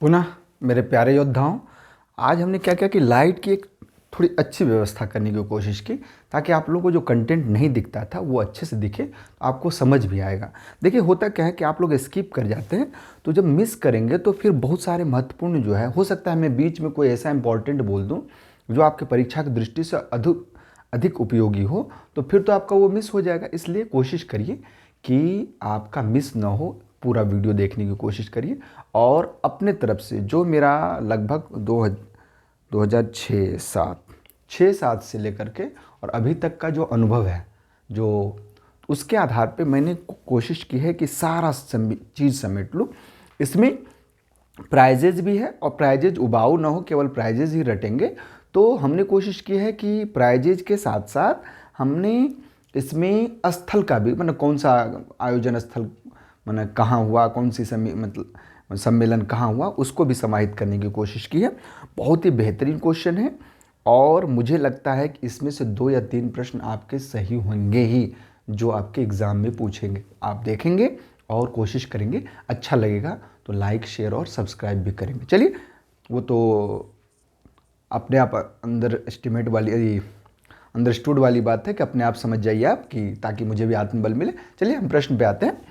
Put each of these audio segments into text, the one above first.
पुनः मेरे प्यारे योद्धाओं, आज हमने क्या किया कि लाइट की एक थोड़ी अच्छी व्यवस्था करने की कोशिश की ताकि आप लोगों को जो कंटेंट नहीं दिखता था वो अच्छे से दिखे, तो आपको समझ भी आएगा। देखिए होता क्या है कि आप लोग स्किप कर जाते हैं, तो जब मिस करेंगे तो फिर बहुत सारे महत्वपूर्ण जो है, हो सकता है मैं बीच में कोई ऐसा इंपॉर्टेंट बोल दूँ जो आपके परीक्षा की दृष्टि से अधिक अधिक उपयोगी हो, तो फिर तो आपका वो मिस हो जाएगा। इसलिए कोशिश करिए कि आपका मिस ना हो, पूरा वीडियो देखने की कोशिश करिए। और अपने तरफ से जो मेरा लगभग 2006-07 से लेकर के और अभी तक का जो अनुभव है, जो उसके आधार पे मैंने कोशिश की है कि सारा चीज़ समेट लूँ। इसमें प्राइजेज भी है और प्राइजेज उबाऊ ना हो, केवल प्राइजेज ही रटेंगे। तो हमने कोशिश की है कि प्राइजेज के साथ साथ हमने इसमें स्थल का भी, मतलब कौन सा आयोजन स्थल, मतलब कहाँ हुआ, कौन सी मतलब सम्मेलन कहाँ हुआ, उसको भी समाहित करने की कोशिश की है। बहुत ही बेहतरीन क्वेश्चन है और मुझे लगता है कि इसमें से 2 या 3 प्रश्न आपके सही होंगे ही, जो आपके एग्ज़ाम में पूछेंगे। आप देखेंगे और कोशिश करेंगे, अच्छा लगेगा तो लाइक, शेयर और सब्सक्राइब भी करेंगे। चलिए, वो तो अपने आप अंडर एस्टिमेट वाली, अंडरस्टूड वाली बात है कि अपने आप समझ जाइए आप, कि ताकि मुझे भी आत्मबल मिले। चलिए हम प्रश्न पे आते हैं।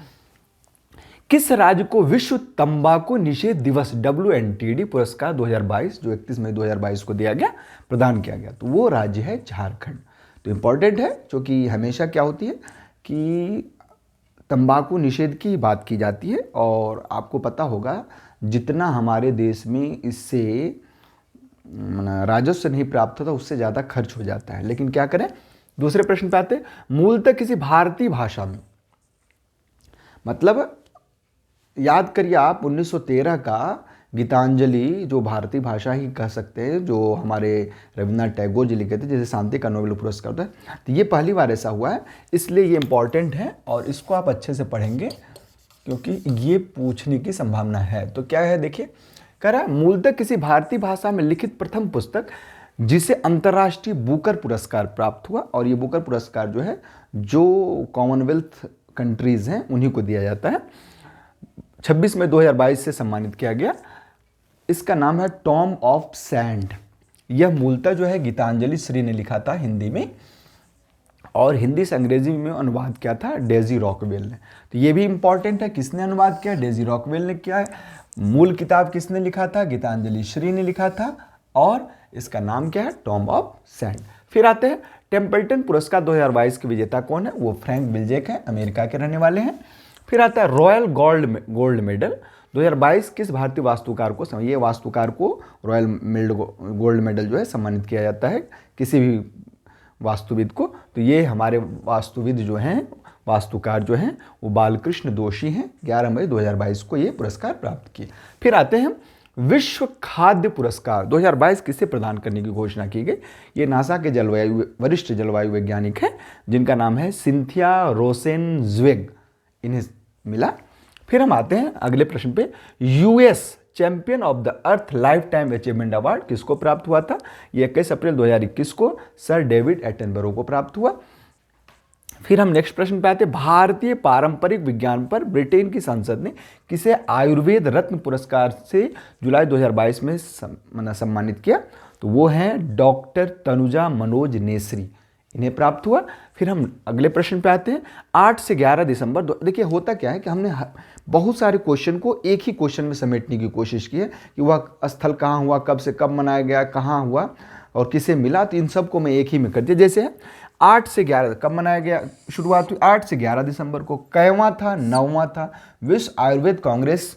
किस राज्य को विश्व तंबाकू निषेध दिवस WNTD पुरस्कार 2022, जो 31 मई 2022 को दिया गया, प्रदान किया गया? तो वो राज्य है झारखंड। तो इम्पॉर्टेंट है, क्योंकि हमेशा क्या होती है कि तंबाकू निषेध की बात की जाती है और आपको पता होगा जितना हमारे देश में इससे राजस्व नहीं प्राप्त होता, उससे ज़्यादा खर्च हो जाता है। लेकिन क्या करें, दूसरे प्रश्न पे आते हैं। मूलतः किसी भारतीय भाषा में, मतलब याद करिए आप 1913 का गीतांजलि, जो भारतीय भाषा ही कह सकते हैं, जो हमारे रविन्द्रनाथ टैगोर जी लिखे थे, जैसे शांति का नोबेल पुरस्कार होता है। तो ये पहली बार ऐसा हुआ है, इसलिए ये इंपॉर्टेंट है और इसको आप अच्छे से पढ़ेंगे क्योंकि ये पूछने की संभावना है। तो क्या है, देखिए, कह रहा है मूलतः किसी भारतीय भाषा में लिखित प्रथम पुस्तक जिसे अंतर्राष्ट्रीय बुकर पुरस्कार प्राप्त हुआ। और ये बुकर पुरस्कार जो है, जो कॉमनवेल्थ कंट्रीज हैं उन्हीं को दिया जाता है। 26 मई 2022 से सम्मानित किया गया। इसका नाम है टॉम ऑफ सैंड। यह मूलतः जो है गीतांजलि श्री ने लिखा था हिंदी में, और हिंदी से अंग्रेजी में अनुवाद किया था डेजी रॉकवेल ने। तो ये भी इंपॉर्टेंट है, किसने अनुवाद किया? डेजी रॉकवेल ने किया है। मूल किताब किसने लिखा था? गीतांजलि श्री ने लिखा था, और इसका नाम क्या है? Tom of sand. फिर आते हैं टेम्पल्टन पुरस्कार 2022 के विजेता कौन है? वो फ्रैंक बिल्जेक है, अमेरिका के रहने वाले हैं। फिर आता है रॉयल गोल्ड मेडल 2022 किस भारतीय वास्तुकार को? ये वास्तुकार को रॉयल गोल्ड मेडल जो है सम्मानित किया जाता है, किसी भी वास्तुविद को। तो ये हमारे वास्तुविद जो हैं, वास्तुकार जो हैं, वो बालकृष्ण दोषी हैं। 11 मई 2022 को ये पुरस्कार प्राप्त किए। फिर आते हैं विश्व खाद्य पुरस्कार 2022 किसे प्रदान करने की घोषणा की गई? ये नासा के वरिष्ठ जलवायु वैज्ञानिक हैं, जिनका नाम है सिंथिया रोसेनज़्वेग, इन्हें मिला। फिर हम आते हैं अगले प्रश्न पे। US champion of the earth life time achievement award किसको प्राप्त हुआ था? ये 21 अप्रैल 2021 को सर डेविड एटनबरो को प्राप्त हुआ। फिर हम नेक्स्ट प्रश्न पे आते हैं। भारतीय पारंपरिक विज्ञान पर ब्रिटेन की संसद ने किसे आयुर्वेद रत्न पुरस्कार से जुलाई 2022 में सम्मानित किया? तो वो हैं डॉक्टर तनुजा मनोज नेसरी, इन्हें प्राप्त हुआ। फिर हम अगले प्रश्न पे आते हैं। 8 से 11 दिसंबर देखिए होता क्या है कि हमने बहुत सारे क्वेश्चन को एक ही क्वेश्चन में समेटने की कोशिश की है कि वह स्थल कहाँ हुआ, कब से कब मनाया गया, कहाँ हुआ और किसे मिला। तो इन सबको मैं एक ही में कर दिया। जैसे 8 से 11 कब मनाया गया, शुरुआत हुई 8 से 11 दिसंबर को। कैवां था? 9वां था विश्व आयुर्वेद कांग्रेस,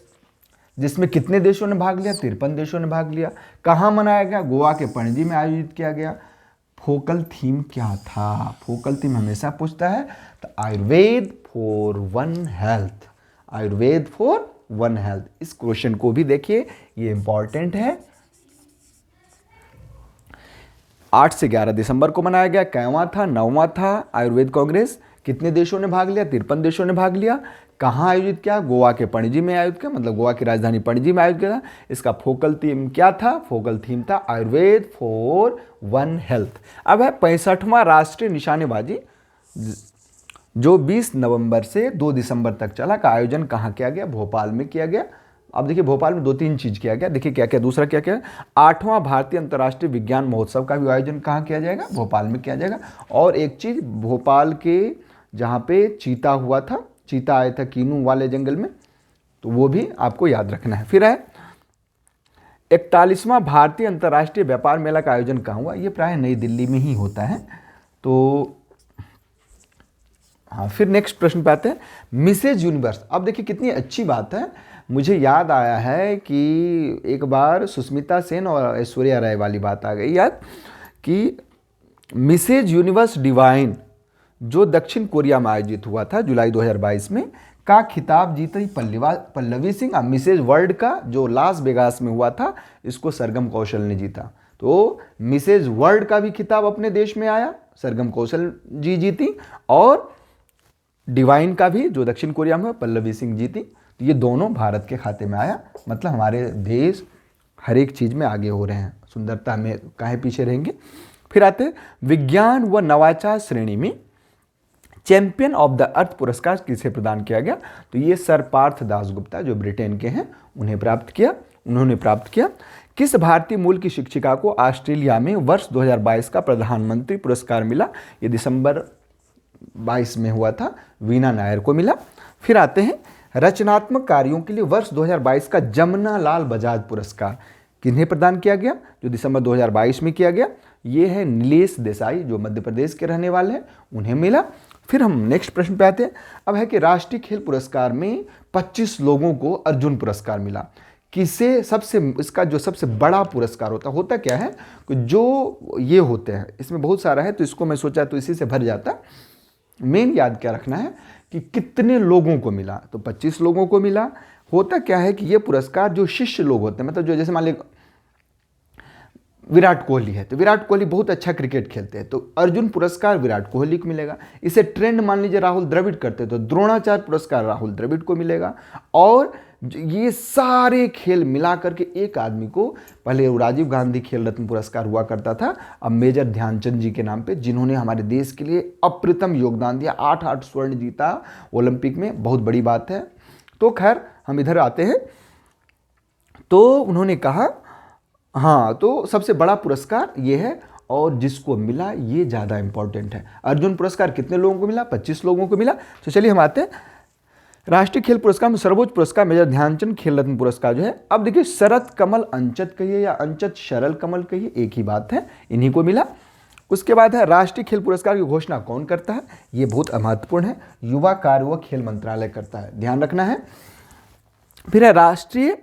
जिसमें कितने देशों ने भाग लिया? 53 देशों ने भाग लिया। कहाँ मनाया गया? गोवा के पणजी में आयोजित किया गया। फोकल थीम क्या था? फोकल थीम हमेशा पूछता है, तो Ayurveda for one health, Ayurveda for one health. इस क्वेश्चन को भी देखिए, ये इंपॉर्टेंट है। 8 से 11 दिसंबर को मनाया गया। कैवां था? 9वां था आयुर्वेद कांग्रेस। कितने देशों ने भाग लिया? 53 देशों ने भाग लिया। कहाँ आयोजित किया? गोवा के पणजी में आयोजित किया, मतलब गोवा की राजधानी पणजी में आयोजित किया। इसका फोकल थीम क्या था? फोकल थीम था आयुर्वेद फॉर वन हेल्थ। अब है 65वां राष्ट्रीय निशानेबाजी, जो 20 नवंबर से 2 दिसंबर तक चला, का आयोजन कहाँ किया गया? भोपाल में किया गया। अब देखिए भोपाल में 2-3 चीज़ किया गया, देखिए क्या क्या, दूसरा क्या क्या, 8वां भारतीय अंतर्राष्ट्रीय विज्ञान महोत्सव का भी आयोजन कहाँ किया जाएगा, भोपाल में किया जाएगा। और एक चीज़, भोपाल के जहाँ पे चीता हुआ था, चीता आया था कीनू वाले जंगल में, तो वो भी आपको याद रखना है। फिर है 41वां भारतीय अंतर्राष्ट्रीय व्यापार मेला का आयोजन कहाँ हुआ, ये प्राय नई दिल्ली में ही होता है। तो हाँ, फिर नेक्स्ट प्रश्न पे आते हैं, मिसेज यूनिवर्स। अब देखिए कितनी अच्छी बात है, मुझे याद आया है कि एक बार सुष्मिता सेन और ऐश्वर्या राय वाली बात आ गई याद, कि मिसेज यूनिवर्स डिवाइन जो दक्षिण कोरिया में आयोजित हुआ था जुलाई 2022 में, का खिताब जीती पल्लवी सिंह। मिसेज वर्ल्ड का जो लास वेगास में हुआ था, इसको सरगम कौशल ने जीता। तो मिसेज वर्ल्ड का भी खिताब अपने देश में आया, सरगम कौशल जी जीती, और डिवाइन का भी जो दक्षिण कोरिया में पल्लवी सिंह जीती। तो ये दोनों भारत के खाते में आया, मतलब हमारे देश हर एक चीज़ में आगे हो रहे हैं, सुंदरता में काहे पीछे रहेंगे। फिर आते हैं विज्ञान व नवाचार श्रेणी में चैंपियन ऑफ द अर्थ पुरस्कार किसे प्रदान किया गया, तो ये सर पार्थ दासगुप्ता जो ब्रिटेन के हैं उन्होंने प्राप्त किया। किस भारतीय मूल की शिक्षिका को ऑस्ट्रेलिया में वर्ष 2022 का प्रधानमंत्री पुरस्कार मिला, ये दिसंबर 22 में हुआ था, वीना नायर को मिला। फिर आते हैं रचनात्मक कार्यों के लिए वर्ष 2022 का जमुना लाल बजाज पुरस्कार किन्हें प्रदान किया गया, जो दिसंबर 2022 में किया गया, ये है नीलेश देसाई जो मध्य प्रदेश के रहने वाले हैं, उन्हें मिला। फिर हम नेक्स्ट प्रश्न पे आते हैं, अब है कि राष्ट्रीय खेल पुरस्कार में 25 लोगों को अर्जुन पुरस्कार मिला। किसे इसका जो सबसे बड़ा पुरस्कार होता क्या है कि जो ये होते हैं, इसमें बहुत सारा है, तो इसको मैं सोचा तो इसी से भर जाता। मेन याद क्या रखना है कि कितने लोगों को मिला, तो 25 लोगों को मिला। होता क्या है कि ये पुरस्कार जो शिष्य लोग होते हैं, मतलब जो जैसे मान लीजिए विराट कोहली है, तो विराट कोहली बहुत अच्छा क्रिकेट खेलते हैं, तो अर्जुन पुरस्कार विराट कोहली को मिलेगा। इसे ट्रेंड मान लीजिए राहुल द्रविड़ करते हैं, तो द्रोणाचार्य पुरस्कार राहुल द्रविड़ को मिलेगा। और ये सारे खेल मिला करके एक आदमी को, पहले राजीव गांधी खेल रत्न पुरस्कार हुआ करता था, अब मेजर ध्यानचंद जी के नाम पे, जिन्होंने हमारे देश के लिए अप्रतिम योगदान दिया, 8 स्वर्ण जीता ओलंपिक में, बहुत बड़ी बात है। तो खैर हम इधर आते हैं, तो उन्होंने कहा हाँ, तो सबसे बड़ा पुरस्कार ये है, और जिसको मिला ये ज़्यादा इंपॉर्टेंट है। अर्जुन पुरस्कार कितने लोगों को मिला, 25 लोगों को मिला। तो चलिए हम आते हैं राष्ट्रीय खेल पुरस्कार में सर्वोच्च पुरस्कार मेजर ध्यानचंद खेल रत्न पुरस्कार जो है, अब देखिए शरद कमल अंचत कहिए या अंचत शरल कमल कहिए, एक ही बात है, इन्हीं को मिला। उसके बाद है राष्ट्रीय खेल पुरस्कार की घोषणा कौन करता है, ये बहुत महत्वपूर्ण है, युवा कार्य व खेल मंत्रालय करता है, ध्यान रखना है। फिर है राष्ट्रीय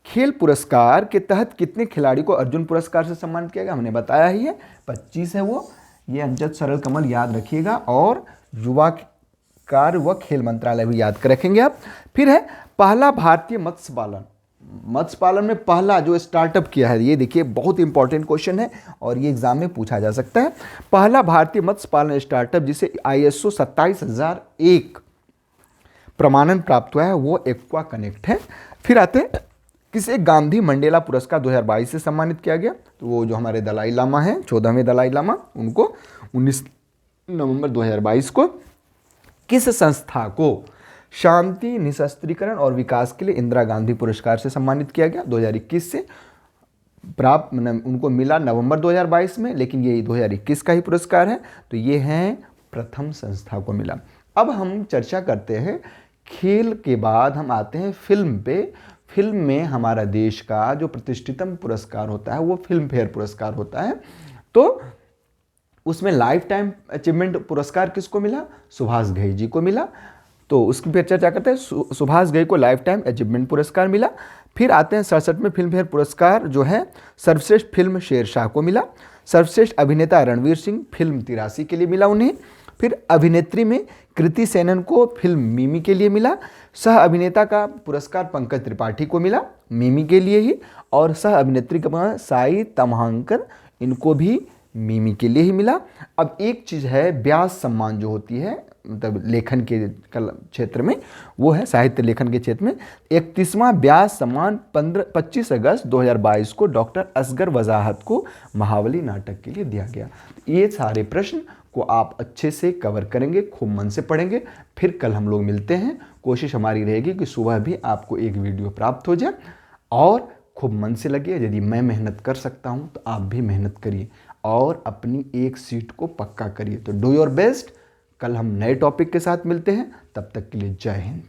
खेल पुरस्कार के तहत कितने खिलाड़ी को अर्जुन पुरस्कार से सम्मानित किया गया, हमने बताया ही है, 25 है वो, ये अंचत सरल कमल याद रखिएगा, और युवा कार्य व खेल मंत्रालय भी याद कर रखेंगे आप। फिर है पहला भारतीय मत्स्य पालन में पहला जो स्टार्टअप किया है, ये देखिए बहुत इंपॉर्टेंट क्वेश्चन है और ये एग्जाम में पूछा जा सकता है। पहला भारतीय मत्स्य पालन स्टार्टअप जिसे ISO 27001 प्रमाणन प्राप्त हुआ है वो एक्वा कनेक्ट है। फिर आते हैं किसे गांधी मंडेला पुरस्कार 2022 से सम्मानित किया गया, तो वो जो हमारे दलाई लामा हैं, 14वें दलाई लामा, उनको 19 नवंबर 2022 को। किस संस्था को शांति, निशस्त्रीकरण और विकास के लिए इंदिरा गांधी पुरस्कार से सम्मानित किया गया, 2021 से प्राप्त, उनको मिला नवंबर 2022 में, लेकिन ये 2021 का ही पुरस्कार है, तो ये हैं प्रथम संस्था को मिला। अब हम चर्चा करते हैं खेल के बाद हम आते हैं फिल्म पे। फिल्म में हमारा देश का जो प्रतिष्ठितम पुरस्कार होता है वो फिल्म फेयर पुरस्कार होता है, तो उसमें लाइफ टाइम अचीवमेंट पुरस्कार किसको मिला, सुभाष घई जी को मिला। तो उसकी फिर चर्चा करते हैं, सुभाष घई को लाइफ टाइम अचीवमेंट पुरस्कार मिला। फिर आते हैं 67वें फिल्म फेयर पुरस्कार जो है सर्वश्रेष्ठ फिल्म शेरशाह को मिला। सर्वश्रेष्ठ अभिनेता रणवीर सिंह फिल्म 83 के लिए मिला उन्हें। फिर अभिनेत्री में कृति सेनन को फिल्म मिमी के लिए मिला। सह अभिनेता का पुरस्कार पंकज त्रिपाठी को मिला मिमी के लिए ही, और सह अभिनेत्री का साई तमहांकर, इनको भी मिमी के लिए ही मिला। अब एक चीज़ है, व्यास सम्मान जो होती है, मतलब लेखन के क्षेत्र में, वो है साहित्य लेखन के क्षेत्र में 31वां व्यास सम्मान 25 अगस्त 2022 को डॉक्टर असगर वजाहत को महावली नाटक के लिए दिया गया। ये सारे प्रश्न को आप अच्छे से कवर करेंगे, खूब मन से पढ़ेंगे। फिर कल हम लोग मिलते हैं। कोशिश हमारी रहेगी कि सुबह भी आपको एक वीडियो प्राप्त हो जाए और खूब मन से लगे। यदि मैं मेहनत कर सकता हूँ तो आप भी मेहनत करिए और अपनी एक सीट को पक्का करिए। तो डू योर बेस्ट। कल हम नए टॉपिक के साथ मिलते हैं, तब तक के लिए जय हिंद।